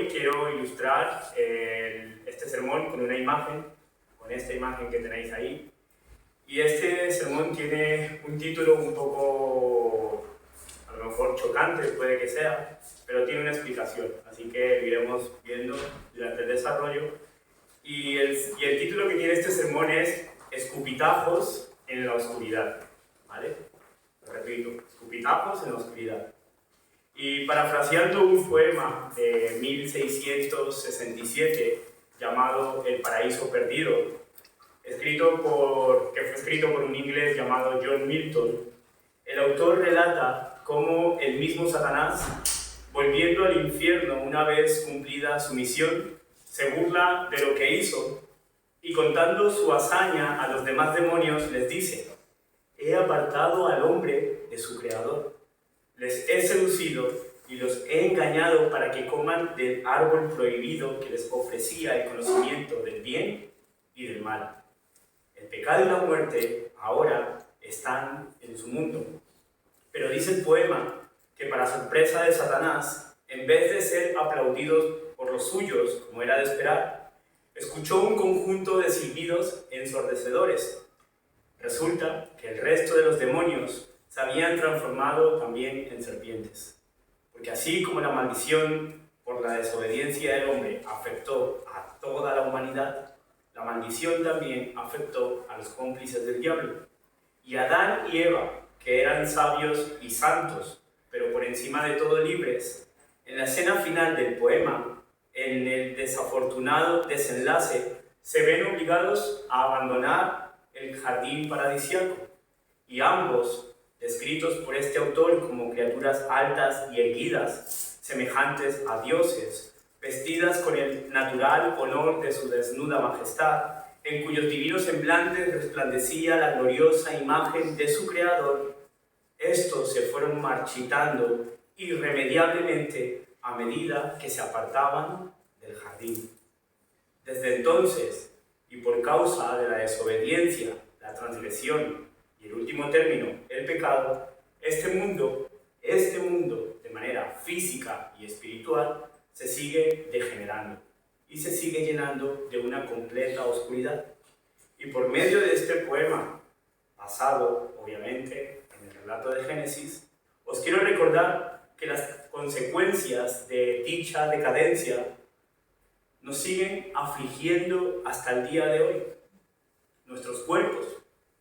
hoy quiero ilustrar este sermón con una imagen, con esta imagen que tenéis ahí. Y este sermón tiene un título un poco, a lo mejor chocante, puede que sea, pero tiene una explicación, así que lo iremos viendo durante el desarrollo. Y el título que tiene este sermón es Escupitajos en la oscuridad, ¿vale? Lo repito, Escupitajos en la oscuridad. Y parafraseando un poema de 1667 llamado El paraíso perdido, que fue escrito por un inglés llamado John Milton, el autor relata cómo el mismo Satanás, volviendo al infierno una vez cumplida su misión, se burla de lo que hizo y contando su hazaña a los demás demonios les dice: he apartado al hombre de su creador, les he seducido y los he engañado para que coman del árbol prohibido que les ofrecía el conocimiento del bien y del mal. El pecado y la muerte ahora están en su mundo. Pero dice el poema que para sorpresa de Satanás, en vez de ser aplaudidos por los suyos, como era de esperar, escuchó un conjunto de silbidos ensordecedores. Resulta que el resto de los demonios se habían transformado también en serpientes. Porque así como la maldición por la desobediencia del hombre afectó a toda la humanidad, la maldición también afectó a los cómplices del diablo. Y Adán y Eva, que eran sabios y santos, pero por encima de todo libres, en la escena final del poema, en el desafortunado desenlace, se ven obligados a abandonar el jardín paradisíaco. Y ambos, descritos por este autor como criaturas altas y erguidas, semejantes a dioses, vestidas con el natural honor de su desnuda majestad, en cuyos divinos semblantes resplandecía la gloriosa imagen de su creador, estos se fueron marchitando irremediablemente a medida que se apartaban del jardín. Desde entonces, y por causa de la desobediencia, la transgresión y el último término, el pecado, este mundo, de manera física y espiritual, se sigue degenerando y se sigue llenando de una completa oscuridad. Y por medio de este poema, basado obviamente en el relato de Génesis, os quiero recordar que las consecuencias de dicha decadencia nos siguen afligiendo hasta el día de hoy. Nuestros cuerpos,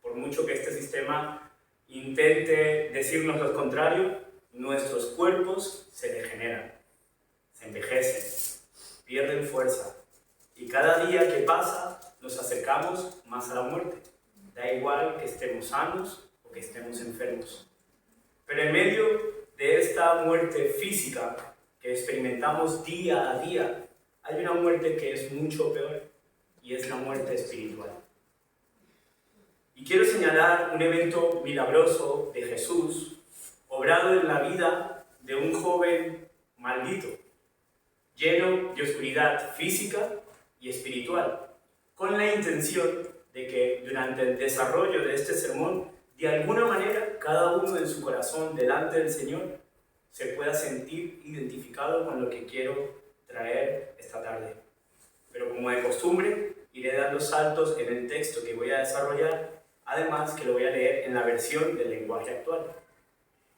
por mucho que este sistema intente decirnos lo contrario, nuestros cuerpos se degeneran, se envejecen, pierden fuerza, y cada día que pasa nos acercamos más a la muerte. Da igual que estemos sanos o que estemos enfermos. Pero en medio de esta muerte física que experimentamos día a día, hay una muerte que es mucho peor, y es la muerte espiritual. Y quiero señalar un evento milagroso de Jesús, obrado en la vida de un joven maldito, lleno de oscuridad física y espiritual, con la intención de que durante el desarrollo de este sermón, de alguna manera, cada uno en su corazón delante del Señor se pueda sentir identificado con lo que quiero traer esta tarde. Pero como de costumbre, iré dando saltos en el texto que voy a desarrollar, además que lo voy a leer en la versión del lenguaje actual.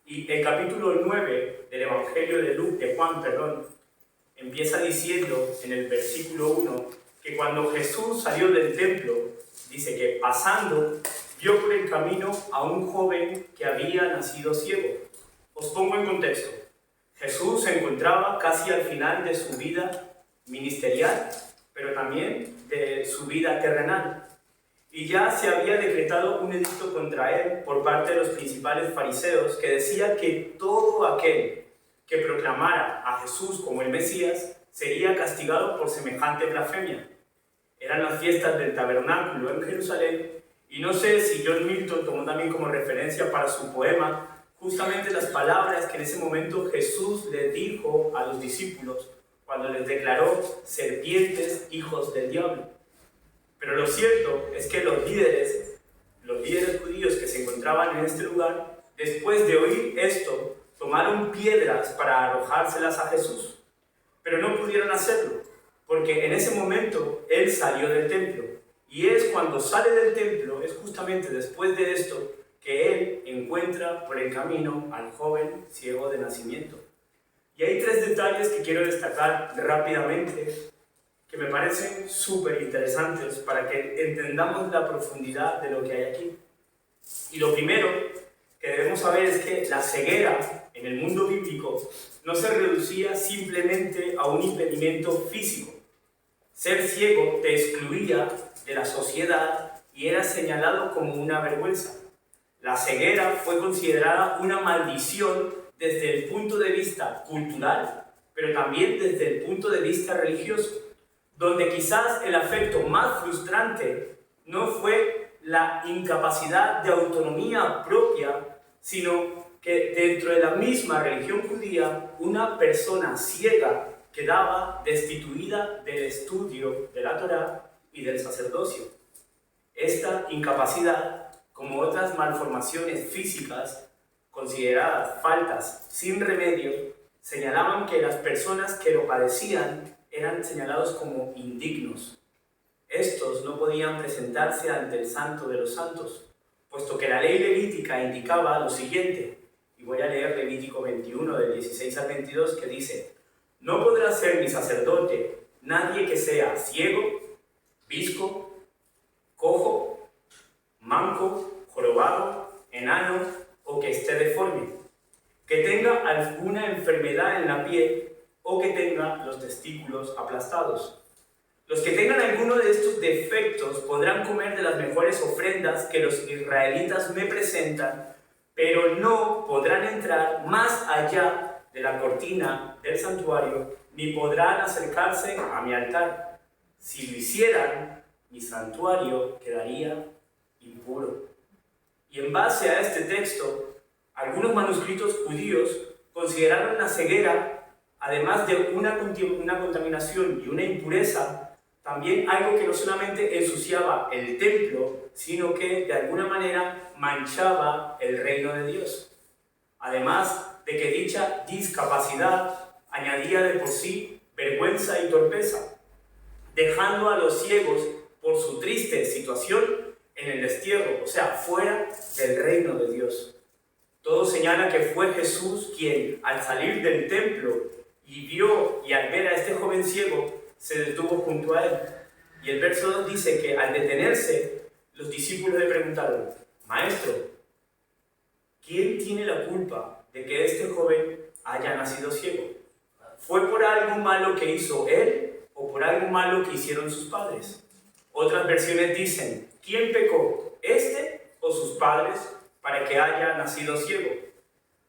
Y el capítulo 9 del Evangelio de Juan, empieza diciendo en el versículo 1 que cuando Jesús salió del templo, dice que pasando, vio por el camino a un joven que había nacido ciego. Os pongo en contexto. Jesús se encontraba casi al final de su vida ministerial, pero también de su vida terrenal. Y ya se había decretado un edicto contra él por parte de los principales fariseos que decía que todo aquel que proclamara a Jesús como el Mesías sería castigado por semejante blasfemia. Eran las fiestas del tabernáculo en Jerusalén, y no sé si John Milton tomó también como referencia para su poema justamente las palabras que en ese momento Jesús le dijo a los discípulos cuando les declaró serpientes, hijos del diablo. Pero lo cierto es que los líderes judíos que se encontraban en este lugar, después de oír esto, tomaron piedras para arrojárselas a Jesús. pero no pudieron hacerlo, porque en ese momento él salió del templo. Y es cuando sale del templo, es justamente después de esto, que él encuentra por el camino al joven ciego de nacimiento. Y hay tres detalles que quiero destacar rápidamente, que me parecen súper interesantes para que entendamos la profundidad de lo que hay aquí. Y lo primero que debemos saber es que la ceguera en el mundo bíblico no se reducía simplemente a un impedimento físico. Ser ciego te excluía de la sociedad y era señalado como una vergüenza. La ceguera fue considerada una maldición desde el punto de vista cultural, pero también desde el punto de vista religioso, donde quizás el afecto más frustrante no fue la incapacidad de autonomía propia, sino que dentro de la misma religión judía, una persona ciega quedaba destituida del estudio de la Torá y del sacerdocio. Esta incapacidad, como otras malformaciones físicas consideradas faltas sin remedio, señalaban que las personas que lo padecían eran señalados como indignos. Estos no podían presentarse ante el Santo de los Santos, puesto que la ley levítica indicaba lo siguiente, y voy a leer Levítico 21 del 16 al 22, que dice: no podrá ser mi sacerdote nadie que sea ciego, visco, cojo, manco, jorobado, enano o que esté deforme, que tenga alguna enfermedad en la piel o que tenga los testículos aplastados. Los que tengan alguno de estos defectos podrán comer de las mejores ofrendas que los israelitas me presentan, pero no podrán entrar más allá de la cortina del santuario, ni podrán acercarse a mi altar. Si lo hicieran, mi santuario quedaría impuro. Y en base a este texto, algunos manuscritos judíos consideraron la ceguera, además de una contaminación y una impureza, también algo que no solamente ensuciaba el templo, sino que de alguna manera manchaba el reino de Dios. Además de que dicha discapacidad añadía de por sí vergüenza y torpeza, dejando a los ciegos por su triste situación en el destierro, o sea, fuera del reino de Dios. Todo señala que fue Jesús quien, al salir del templo y vio y al ver a este joven ciego, se detuvo junto a él. Y el verso 2 dice que al detenerse, los discípulos le preguntaron: Maestro, ¿quién tiene la culpa de que este joven haya nacido ciego? ¿Fue por algo malo que hizo él o por algo malo que hicieron sus padres? Otras versiones dicen: ¿quién pecó, este o sus padres, para que haya nacido ciego?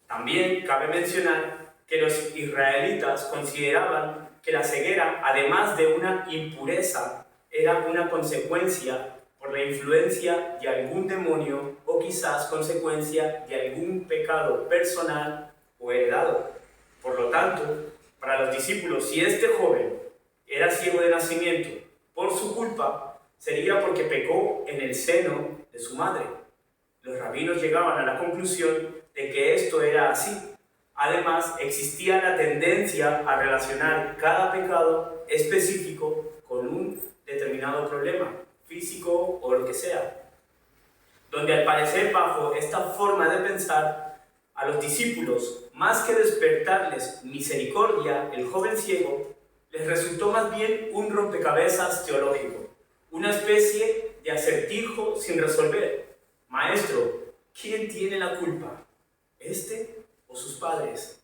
También cabe mencionar que los israelitas consideraban que la ceguera, además de una impureza, era una consecuencia por la influencia de algún demonio o quizás consecuencia de algún pecado personal o heredado. Por lo tanto, para los discípulos, si este joven era ciego de nacimiento por su culpa, sería porque pecó en el seno de su madre. Los rabinos llegaban a la conclusión de que esto era así. Además, existía la tendencia a relacionar cada pecado específico con un determinado problema, físico o lo que sea. Donde al parecer, bajo esta forma de pensar, a los discípulos, más que despertarles misericordia, el joven ciego, les resultó más bien un rompecabezas teológico, una especie de acertijo sin resolver. Maestro, ¿quién tiene la culpa? ¿Este o sus padres?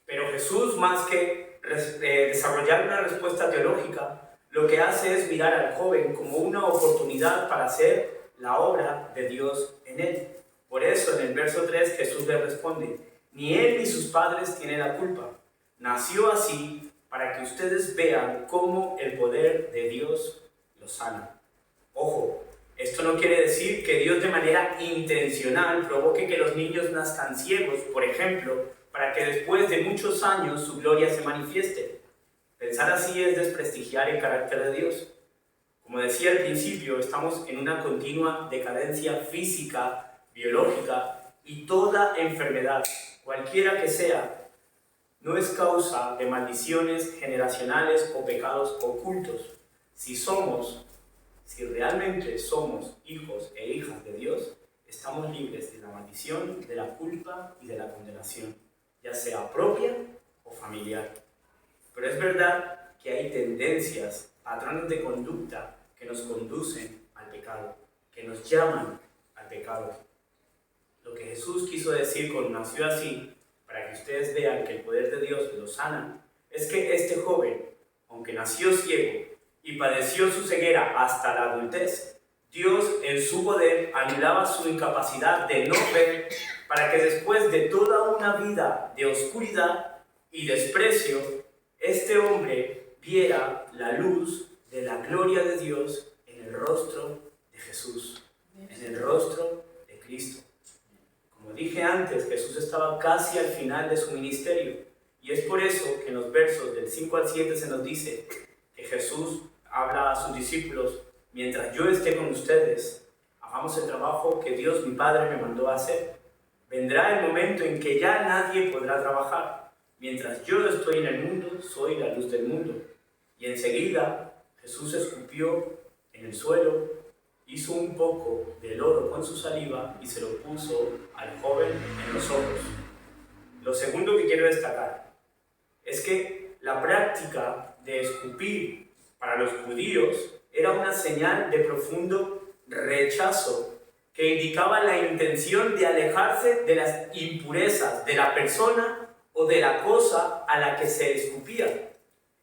Pero Jesús, más que desarrollar una respuesta teológica, lo que hace es mirar al joven como una oportunidad para hacer la obra de Dios en él. Por eso en el verso 3 Jesús le responde: ni él ni sus padres tienen la culpa. Nació así para que ustedes vean cómo el poder de Dios lo sana. Ojo, esto no quiere decir que Dios de manera intencional provoque que los niños nazcan ciegos, por ejemplo, para que después de muchos años su gloria se manifieste. Pensar así es desprestigiar el carácter de Dios. Como decía al principio, estamos en una continua decadencia física, biológica, y toda enfermedad, cualquiera que sea, no es causa de maldiciones generacionales o pecados ocultos. Si realmente somos hijos e hijas de Dios, estamos libres de la maldición, de la culpa y de la condenación, ya sea propia o familiar. Pero es verdad que hay tendencias, patrones de conducta que nos conducen al pecado, que nos llaman al pecado. Lo que Jesús quiso decir con nació así, para que ustedes vean que el poder de Dios lo sana, es que este joven, aunque nació ciego y padeció su ceguera hasta la adultez, Dios en su poder anulaba su incapacidad de no ver, para que después de toda una vida de oscuridad y desprecio, este hombre viera la luz de la gloria de Dios en el rostro de Jesús, en el rostro de Cristo. Como dije antes, Jesús estaba casi al final de su ministerio, y es por eso que en los versos del 5 al 7 se nos dice que Jesús habla a sus discípulos: mientras yo esté con ustedes, hagamos el trabajo que Dios mi Padre me mandó a hacer. Vendrá el momento en que ya nadie podrá trabajar. Mientras yo estoy en el mundo, soy la luz del mundo. Y enseguida Jesús escupió en el suelo, hizo un poco de lodo con su saliva y se lo puso al joven en los ojos. Lo segundo que quiero destacar es que la práctica de escupir para los judíos era una señal de profundo rechazo que indicaba la intención de alejarse de las impurezas de la persona o de la cosa a la que se escupía.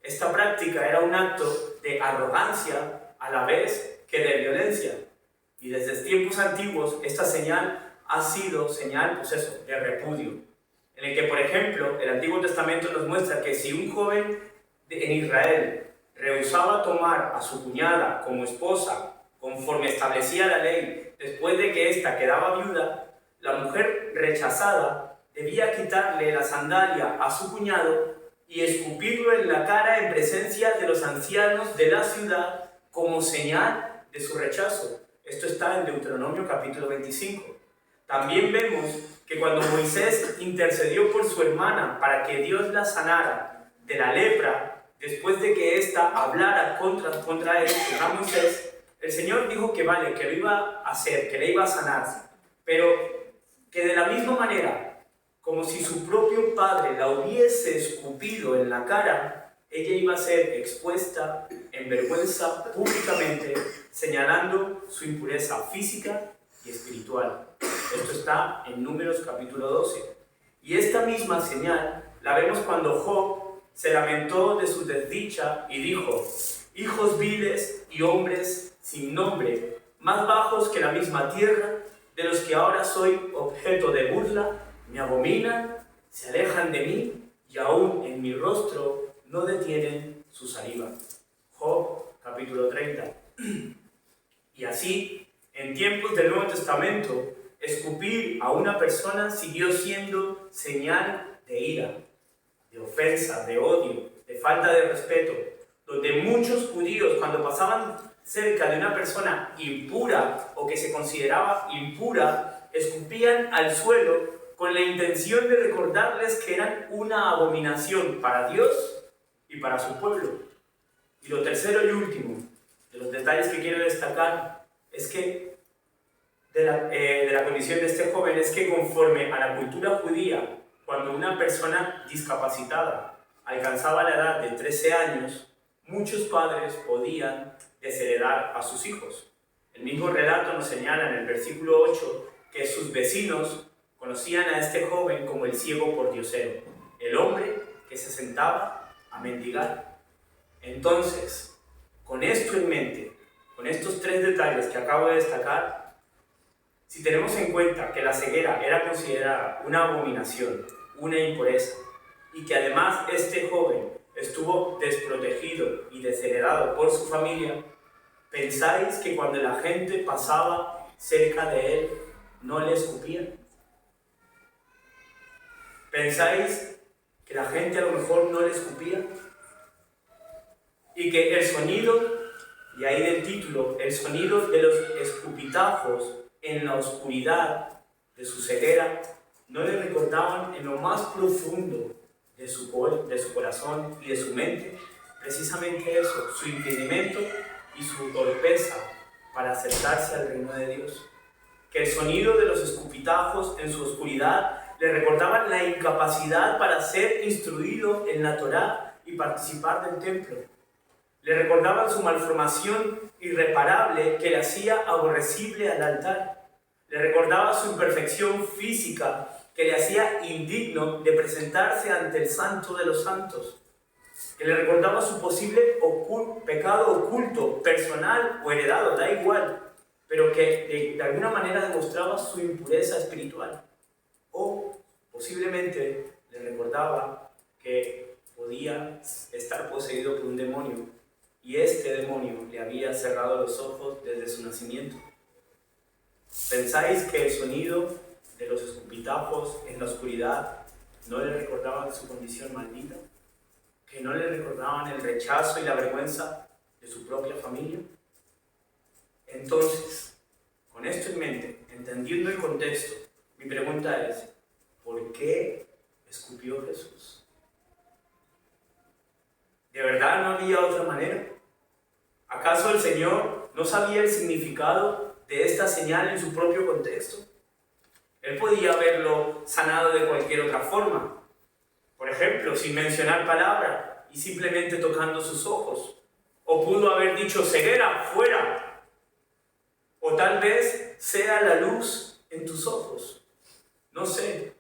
Esta práctica era un acto de arrogancia a la vez que de violencia. Y desde tiempos antiguos esta señal ha sido señal, de repudio. En el que, por ejemplo, el Antiguo Testamento nos muestra que si un joven en Israel rehusaba tomar a su cuñada como esposa, conforme establecía la ley, después de que ésta quedaba viuda, la mujer rechazada debía quitarle la sandalia a su cuñado y escupirlo en la cara en presencia de los ancianos de la ciudad como señal de su rechazo. Esto está en Deuteronomio capítulo 25. También vemos que cuando Moisés intercedió por su hermana para que Dios la sanara de la lepra, después de que ésta hablara contra él, contra Moisés, el Señor dijo que vale, que lo iba a hacer, que le iba a sanar, pero que de la misma manera, como si su propio padre la hubiese escupido en la cara, ella iba a ser expuesta en vergüenza públicamente, señalando su impureza física y espiritual. Esto está en Números capítulo 12. Y esta misma señal la vemos cuando Job se lamentó de su desdicha y dijo: hijos viles y hombres sin nombre, más bajos que la misma tierra, de los que ahora soy objeto de burla, me abominan, se alejan de mí y aún en mi rostro no detienen su saliva. Job capítulo 30. Y así, en tiempos del Nuevo Testamento, escupir a una persona siguió siendo señal de ira, de ofensa, de odio, de falta de respeto, donde muchos judíos, cuando pasaban cerca de una persona impura o que se consideraba impura, escupían al suelo con la intención de recordarles que eran una abominación para Dios y para su pueblo. Y lo tercero y último de los detalles que quiero destacar es que de la condición de este joven es que, conforme a la cultura judía, cuando una persona discapacitada alcanzaba la edad de 13 años, muchos padres podían desheredar a sus hijos. El mismo relato nos señala en el versículo 8 que sus vecinos conocían a este joven como el ciego pordiosero, el hombre que se sentaba a mendigar. Entonces, con esto en mente, con estos tres detalles que acabo de destacar, si tenemos en cuenta que la ceguera era considerada una abominación, una impureza, y que además este joven estuvo desprotegido y desheredado por su familia, ¿pensáis que cuando la gente pasaba cerca de él no le escupían? ¿Pensáis que la gente a lo mejor no le escupía? Y que el sonido, y ahí del título, el sonido de los escupitajos en la oscuridad de su ceguera, no le recordaban en lo más profundo de su corazón y de su mente precisamente eso, su impedimento y su torpeza para acercarse al reino de Dios. Que el sonido de los escupitajos en su oscuridad le recordaban la incapacidad para ser instruido en la Torá y participar del templo. Le recordaban su malformación irreparable que le hacía aborrecible al altar. Le recordaba su imperfección física que le hacía indigno de presentarse ante el Santo de los Santos. Que le recordaba su posible pecado oculto, personal o heredado, da igual, pero que de alguna manera demostraba su impureza espiritual. O posiblemente le recordaba que podía estar poseído por un demonio y este demonio le había cerrado los ojos desde su nacimiento. ¿Pensáis que el sonido de los escupitajos en la oscuridad no le recordaban su condición maldita? ¿Que no le recordaban el rechazo y la vergüenza de su propia familia? Entonces, con esto en mente, entendiendo el contexto, mi pregunta es, ¿por qué escupió Jesús? ¿De verdad no había otra manera? ¿Acaso el Señor no sabía el significado de esta señal en su propio contexto? Él podía haberlo sanado de cualquier otra forma. Por ejemplo, sin mencionar palabra y simplemente tocando sus ojos. O pudo haber dicho ceguera, fuera. O tal vez sea la luz en tus ojos. No sé.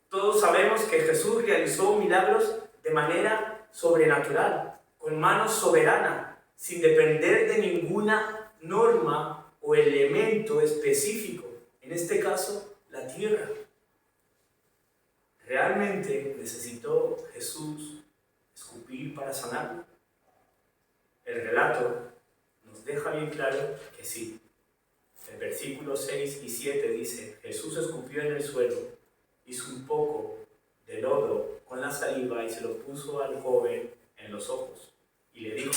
Todos sabemos que Jesús realizó milagros de manera sobrenatural, con mano soberana, sin depender de ninguna norma o elemento específico. En este caso, la tierra. ¿Realmente necesitó Jesús escupir para sanarlo? El relato nos deja bien claro que sí. El versículo 6 y 7 dice: Jesús escupió en el suelo, hizo un poco de lodo con la saliva y se lo puso al joven en los ojos. Y le dijo: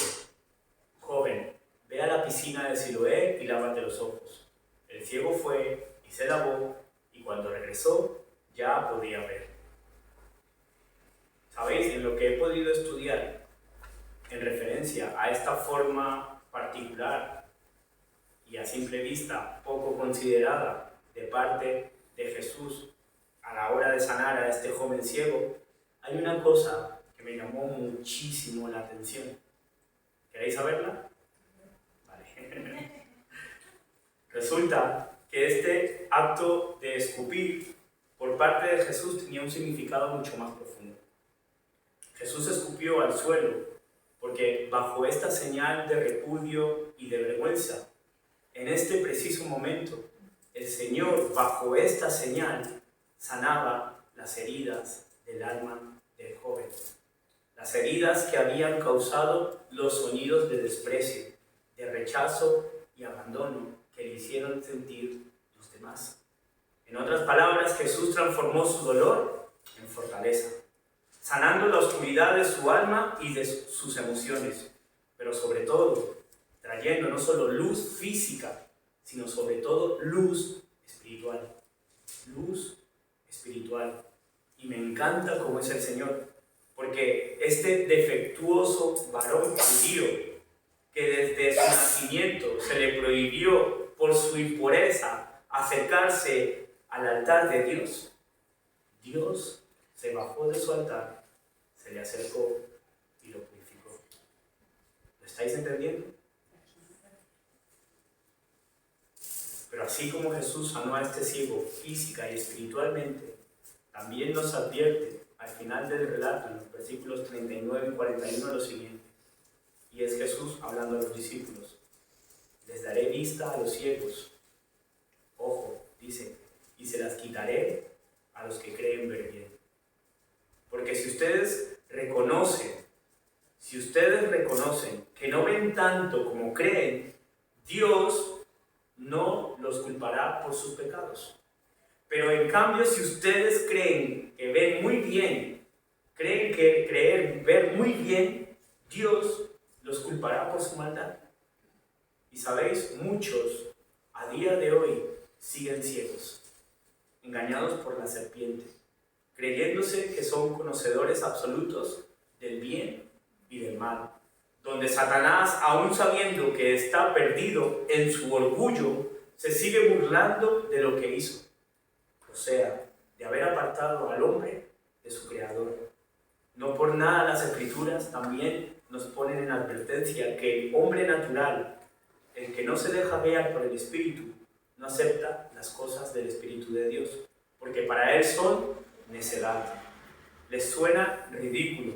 joven, ve a la piscina de Siloé y lávate los ojos. El ciego fue y se lavó, y cuando regresó ya podía ver. ¿Sabéis? En lo que he podido estudiar en referencia a esta forma particular y a simple vista poco considerada de parte de Jesús a la hora de sanar a este joven ciego, hay una cosa que me llamó muchísimo la atención. ¿Queréis saberla? Vale. Resulta que este acto de escupir por parte de Jesús tenía un significado mucho más profundo. Jesús escupió al suelo porque bajo esta señal de repudio y de vergüenza, en este preciso momento, el Señor bajo esta señal sanaba las heridas del alma del joven. Las heridas que habían causado los sonidos de desprecio, de rechazo y abandono que le hicieron sentir los demás. En otras palabras, Jesús transformó su dolor en fortaleza, sanando la oscuridad de su alma y de sus emociones, pero sobre todo, trayendo no solo luz física, sino sobre todo luz espiritual. Luz espiritual. Y me encanta cómo es el Señor, porque este defectuoso varón judío, que desde su nacimiento se le prohibió por su impureza acercarse al altar de Dios, Dios se bajó de su altar, se le acercó y lo purificó. ¿Lo estáis entendiendo? Pero así como Jesús sanó a este ciego física y espiritualmente, también nos advierte al final del relato, en los versículos 39 y 41, lo siguiente. Y es Jesús hablando a los discípulos: les daré vista a los ciegos. Ojo, dice, y se las quitaré a los que creen ver bien. Porque si ustedes reconocen que no ven tanto como creen, Dios no los culpará por sus pecados. Pero en cambio, si ustedes creen que ven muy bien, ver muy bien, Dios los culpará por su maldad. Y sabéis, muchos a día de hoy siguen ciegos, engañados por la serpiente, creyéndose que son conocedores absolutos del bien y del mal, donde Satanás, aun sabiendo que está perdido en su orgullo, se sigue burlando de lo que hizo, o sea, de haber apartado al hombre de su creador. No por nada las Escrituras también nos ponen en advertencia que el hombre natural, el que no se deja guiar por el Espíritu, no acepta las cosas del Espíritu de Dios, porque para él son necedad. Les suena ridículo,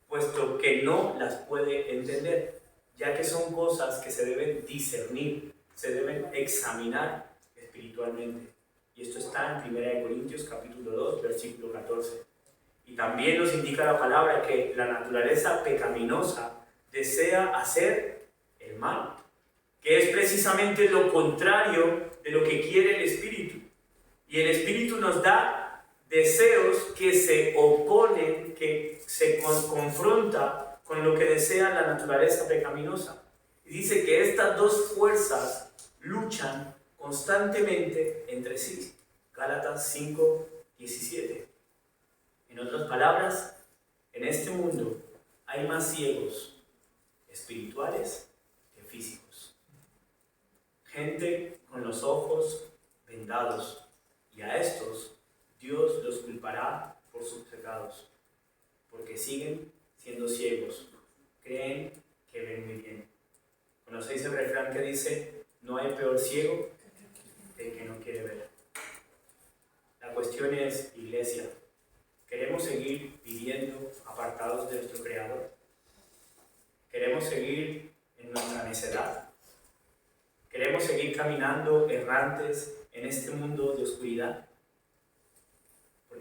puesto que no las puede entender, ya que son cosas que se deben discernir, se deben examinar espiritualmente. Y esto está en 1 Corintios capítulo 2, versículo 14. Y también nos indica la palabra que la naturaleza pecaminosa desea hacer el mal, que es precisamente lo contrario de lo que quiere el Espíritu. Y el Espíritu nos da deseos que se oponen, que se confronta con lo que desea la naturaleza pecaminosa. Y dice que estas dos fuerzas luchan constantemente entre sí. Gálatas 5, 17. En otras palabras, en este mundo hay más ciegos espirituales que físicos. Gente con los ojos vendados, y a estos Dios los culpará por sus pecados, porque siguen siendo ciegos, creen que ven muy bien. ¿Conocéis el refrán que dice, no hay peor ciego que el que no quiere ver? La cuestión es, iglesia, ¿queremos seguir viviendo apartados de nuestro Creador? ¿Queremos seguir en nuestra necedad? ¿Queremos seguir caminando errantes en este mundo de oscuridad?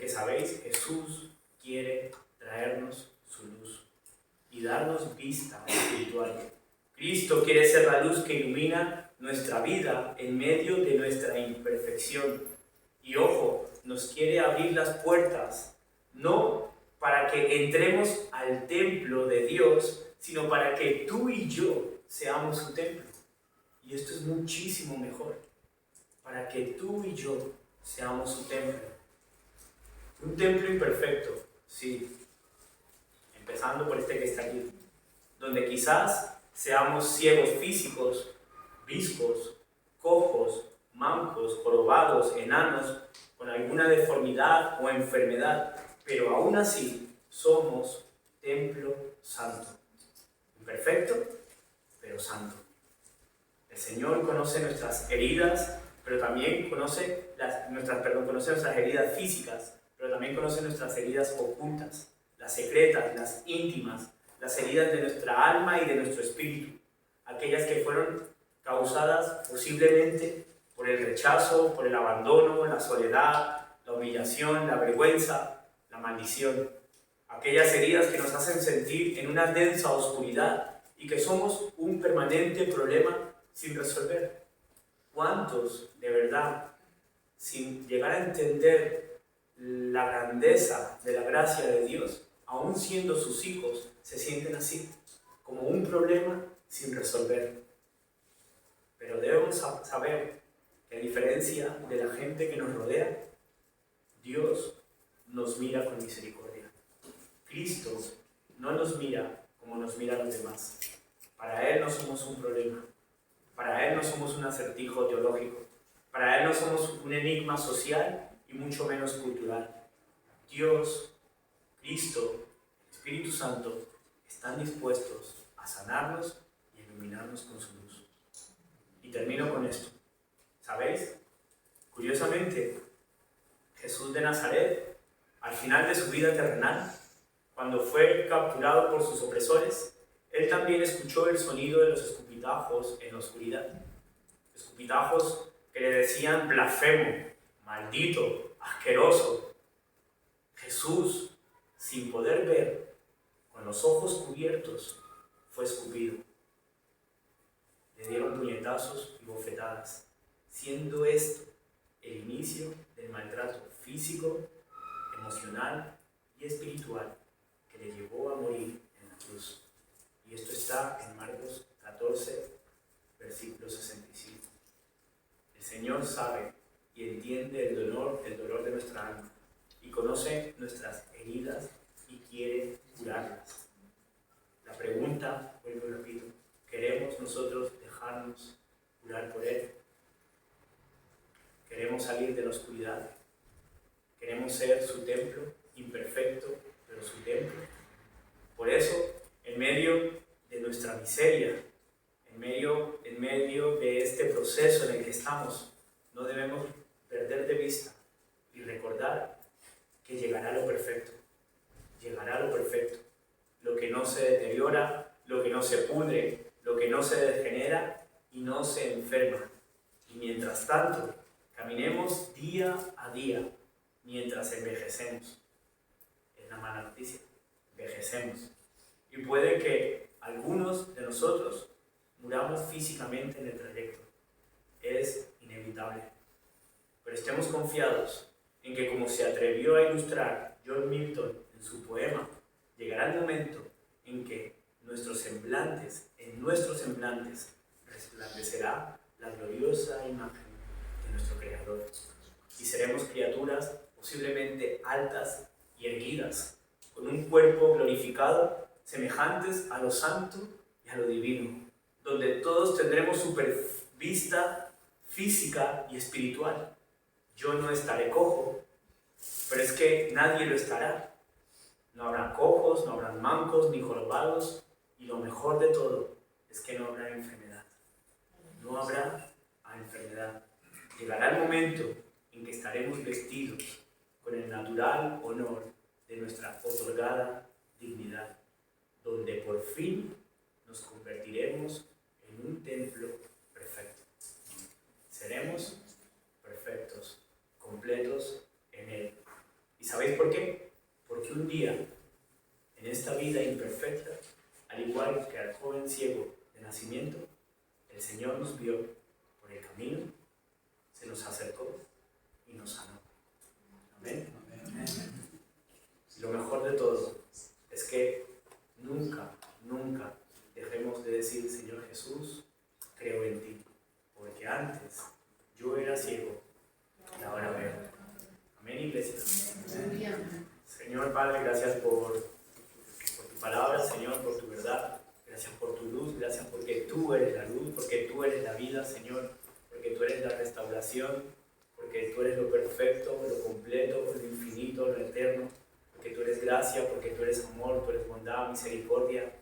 Porque sabéis, Jesús quiere traernos su luz y darnos vista espiritual. Cristo quiere ser la luz que ilumina nuestra vida en medio de nuestra imperfección. Y ojo, nos quiere abrir las puertas, no para que entremos al templo de Dios, sino para que tú y yo seamos su templo. Y esto es muchísimo mejor, para que tú y yo seamos su templo. Un templo imperfecto, sí, empezando por este que está aquí, donde quizás seamos ciegos físicos, viscos, cojos, mancos, jorobados, enanos, con alguna deformidad o enfermedad, pero aún así somos templo santo. Imperfecto, pero santo. El Señor conoce nuestras heridas, pero también conoce nuestras heridas físicas, pero también conoce nuestras heridas ocultas, las secretas, las íntimas, las heridas de nuestra alma y de nuestro espíritu, aquellas que fueron causadas posiblemente por el rechazo, por el abandono, la soledad, la humillación, la vergüenza, la maldición. Aquellas heridas que nos hacen sentir en una densa oscuridad y que somos un permanente problema sin resolver. ¿Cuántos, de verdad, sin llegar a entender la grandeza de la gracia de Dios, aún siendo sus hijos, se sienten así, como un problema sin resolver? Pero debemos saber que a diferencia de la gente que nos rodea, Dios nos mira con misericordia. Cristo no nos mira como nos miran los demás. Para Él no somos un problema. Para Él no somos un acertijo teológico. Para Él no somos un enigma social y mucho menos cultural. Dios, Cristo, Espíritu Santo están dispuestos a sanarnos y iluminarnos con su luz. Y termino con esto. ¿Sabéis? Curiosamente, Jesús de Nazaret, al final de su vida terrenal, cuando fue capturado por sus opresores, Él también escuchó el sonido de los escupitajos en la oscuridad. Escupitajos que le decían blasfemo, maldito, asqueroso. Jesús, sin poder ver, con los ojos cubiertos, fue escupido. Le dieron puñetazos y bofetadas, siendo esto el inicio del maltrato físico, emocional y espiritual que le llevó a morir en la cruz. Y esto está en Marcos 14, versículo 65. El Señor sabe y entiende el dolor de nuestra alma y conoce conoce nuestras heridas y quiere curarlas. La pregunta, vuelvo y repito, ¿queremos nosotros dejarnos curar por Él? ¿Queremos salir de la oscuridad? ¿Queremos ser su templo, imperfecto, pero su templo? Por eso, en medio de nuestra miseria, en medio de este proceso en el que estamos, no debemos perder de vista y recordar que llegará lo perfecto. Llegará lo perfecto. Lo que no se deteriora, lo que no se pudre, lo que no se degenera y no se enferma. Y mientras tanto, caminemos día a día mientras envejecemos. Es la mala noticia. Envejecemos. Y puede que algunos de nosotros muramos físicamente en el trayecto. Es inevitable. Pero estemos confiados en que, como se atrevió a ilustrar John Milton en su poema, llegará el momento en que en nuestros semblantes, resplandecerá la gloriosa imagen de nuestro Creador. Y seremos criaturas posiblemente altas y erguidas, con un cuerpo glorificado, semejantes a lo santo y a lo divino, donde todos tendremos supervista física y espiritual. Yo no estaré cojo, pero es que nadie lo estará. No habrá cojos, no habrán mancos ni jorobados, y lo mejor de todo es que no habrá enfermedad. No habrá enfermedad. Llegará el momento en que estaremos vestidos con el natural honor de nuestra otorgada dignidad, donde por fin nos convertiremos en un templo perfecto. Seremos perfectos, completos en Él. ¿Y sabéis por qué? Porque un día, en esta vida imperfecta, al igual que al joven ciego de nacimiento, el Señor nos vio por el camino, se nos acercó y nos sanó. Amén. Y lo mejor de todo es que nunca dejemos de decir: Señor Jesús, creo en ti, porque antes yo era ciego y ahora veo. Amén, iglesia. Señor Padre, gracias por tu palabra, Señor, por tu verdad. Gracias por tu luz, gracias porque tú eres la luz, porque tú eres la vida, Señor, porque tú eres la restauración, porque tú eres lo perfecto, lo completo, lo infinito, lo eterno, porque tú eres gracia, porque tú eres amor, tú eres bondad, misericordia.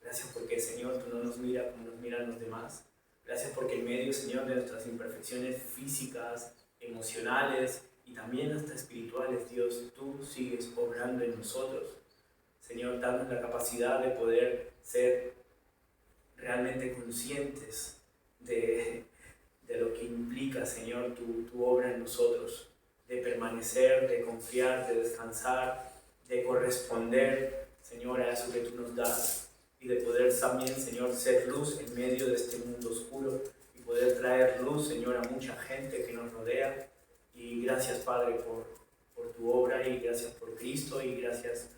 Gracias porque, Señor, tú no nos miras como nos miran los demás. Gracias porque en medio, Señor, de nuestras imperfecciones físicas, emocionales y también hasta espirituales, Dios, tú sigues obrando en nosotros. Señor, danos la capacidad de poder ser realmente conscientes de lo que implica, Señor, tu obra en nosotros, de permanecer, de confiar, de descansar, de corresponder, Señor, a eso que tú nos das, y de poder también, Señor, ser luz en medio de este mundo oscuro y poder traer luz, Señor, a mucha gente que nos rodea. Y gracias, Padre, por tu obra, y gracias por Cristo, y gracias